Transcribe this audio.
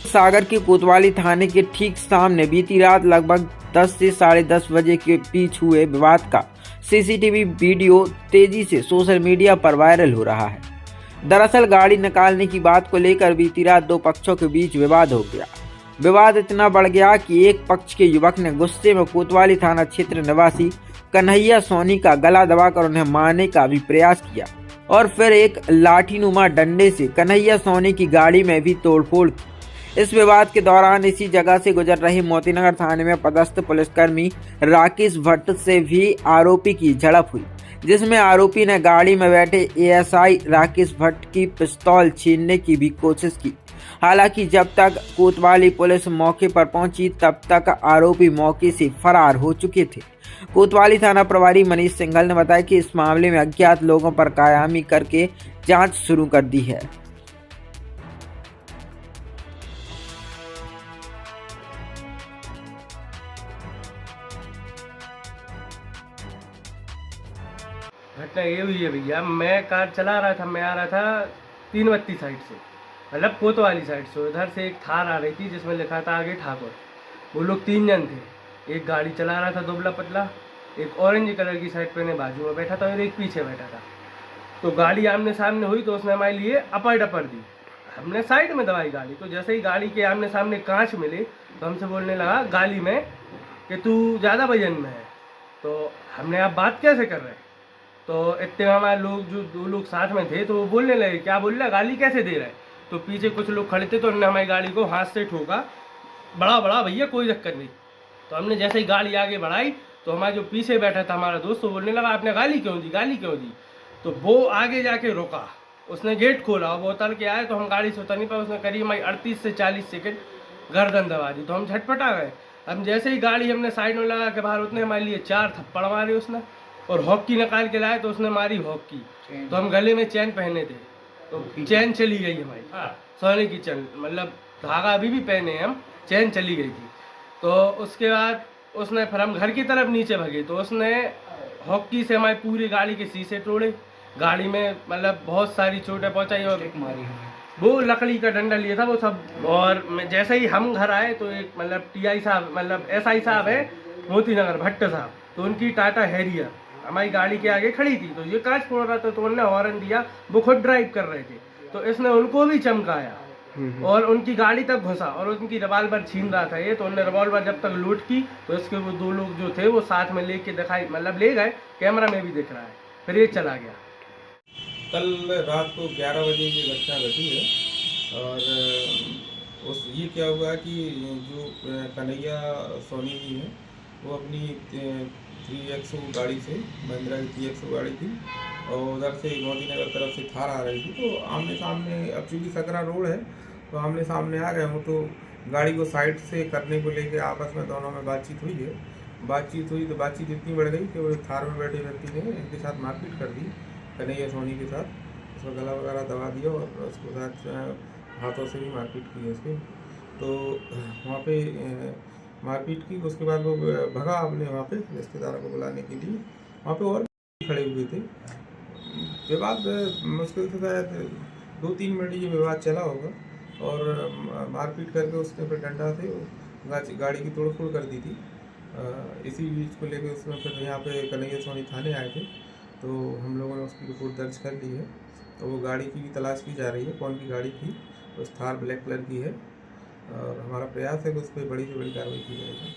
सागर के कोतवाली थाने के ठीक सामने बीती रात लगभग 10 से 10:30 बजे के बीच हुए विवाद का सीसीटीवी वीडियो तेजी से सोशल मीडिया पर वायरल हो रहा है। दरअसल गाड़ी निकालने की बात को लेकर बीती रात दो पक्षों के बीच विवाद हो गया। विवाद इतना बढ़ गया कि एक पक्ष के युवक ने गुस्से में कोतवाली थाना क्षेत्र निवासी कन्हैया सोनी का गला दबाकर उन्हें मारने का भी प्रयास किया और फिर एक लाठीनुमा डंडे से कन्हैया सोनी की गाड़ी में भी तोड़फोड़ की। इस विवाद के दौरान इसी जगह से गुजर रही मोतीनगर थाने में पदस्थ पुलिसकर्मी राकेश भट्ट से भी आरोपी की झड़प हुई, जिसमें आरोपी ने गाड़ी में बैठे एएसआई राकेश भट्ट की पिस्तौल छीनने की भी कोशिश की। हालांकि जब तक कोतवाली पुलिस मौके पर पहुंची तब तक आरोपी मौके से फरार हो चुके थे। कोतवाली थाना प्रभारी मनीष सिंघल ने बताया कि इस मामले में अज्ञात लोगों पर कायामी करके जांच शुरू कर दी है। घटना ये हुई है भैया, मैं कार चला रहा था, मैं आ रहा था 332 साइड से, मतलब कोतवाली साइड से। उधर से एक थार आ रही थी जिसमें लिखा था आगे ठाकुर। वो लोग 3 जन थे। एक गाड़ी चला रहा था दुबला पतला, एक ऑरेंज कलर की शर्ट पहने बाजू में बैठा था और एक पीछे बैठा था। तो गाड़ी आमने सामने हुई तो उसने हमारे लिए अपर डपर दी। हमने साइड में दबाई गाड़ी, तो जैसे ही गाड़ी के आमने सामने कांच मिले तो हमसे बोलने लगा गाली में कि तू ज़्यादा वजन में है। तो हमने आप बात कैसे कर रहे हैं? तो इतने हमारे लोग जो 2 लोग साथ में थे तो वो बोलने लगे क्या बोल रहा, गाली कैसे दे रहा है? तो पीछे कुछ लोग खड़े थे तो उन्होंने हमारी गाड़ी को हाथ से ठोका, बड़ा बड़ा भैया कोई चक्कर नहीं। तो हमने जैसे ही गाड़ी आगे बढ़ाई तो हमारा जो पीछे बैठा था हमारा दोस्त तो बोलने लगा आपने गाली क्यों दी, गाली क्यों दी? तो वो आगे जाके रुका, उसने गेट खोला और वो उतर के आए तो हम गाड़ी से उतर नहीं पाए। उसने करीब हमारी 38 से 40 सेकंड गर्दन दबा दी। तो हम झटपटा गए। हम जैसे ही गाड़ी हमने साइड में लगा के बाहर उतने हमारे लिए 4 थप्पड़ मारे उसने, और हॉकी निकाल के लाए तो उसने मारी हॉकी। तो हम गले में चैन पहने थे तो चैन चली गई हमारी, सोने की चैन, मतलब धागा अभी भी पहने हैं हम, चैन चली गई थी। तो उसके बाद उसने फिर हम घर की तरफ नीचे भगे तो उसने हॉकी से हमारी पूरी गाड़ी के शीशे तोड़े, गाड़ी में मतलब बहुत सारी चोटें पहुंचाई और वो लकड़ी का डंडा लिया था वो सब। और जैसे ही हम घर आए तो एक मतलब टीआई साहब, मतलब एसआई साहब है मोतीनगर भट्ट साहब, तो उनकी टाटा हैरियर हमारी गाड़ी के आगे खड़ी थी। तो ये कांच फोड़ रहा था तो उन्होंने हॉर्न दिया, वो खुद ड्राइव कर रहे थे तो इसने उनको भी चमकाया और उनकी गाड़ी तक घुसा और उनकी रिवॉल्वर छीन रहा था ये। तो उन्होंने रिवॉल्वर जब तक लूट की तो इसके वो 2 लोग जो थे वो साथ में लेके दिखाई, मतलब ले गए, कैमरा में भी दिख रहा है, फिर ये चला गया। कल रात को 11 बजे ये घटना घटी है और उस ये क्या हुआ कि जो कन्हैया सोनी जी हैं वो अपनी 3XO गाड़ी से, महिंद्रा की 3XO गाड़ी थी और उधर से मोतीनगर तरफ से थार आ रही थी। तो आमने सामने, अब चूँकि सकरा रोड है तो आमने सामने आ गए हूँ, तो गाड़ी को साइड से करने को लेके आपस में दोनों में बातचीत हुई है। तो बातचीत इतनी बढ़ गई कि वो थार में बैठे व्यक्ति ने इनके साथ मारपीट कर दी, कन्हैया सोनी के साथ। उसका गला वगैरह दबा दिया और उसके साथ हाथों से भी मारपीट की है उसके। तो वहाँ पे मारपीट की, उसके बाद वो भगा अपने वहाँ पे रिश्तेदारों को बुलाने के लिए। वहाँ पे और भी खड़े हुए थे। विवाद मुश्किल से शायद 2-3 मिनट ये विवाद चला होगा और मारपीट करके उसने फिर डंडा से गाड़ी की तोड़फोड़ कर दी थी। इसी चीज़ को लेकर उसमें फिर यहाँ पे कन्हैया सोनी थाने आए थे तो हम लोगों ने उसकी रिपोर्ट दर्ज कर ली है। तो वो गाड़ी की भी तलाश की जा रही है, कौन की गाड़ी थी। उस थार ब्लैक कलर की है और हमारा प्रयास है कि उस पर बड़ी से बड़ी कार्रवाई की जाएगी।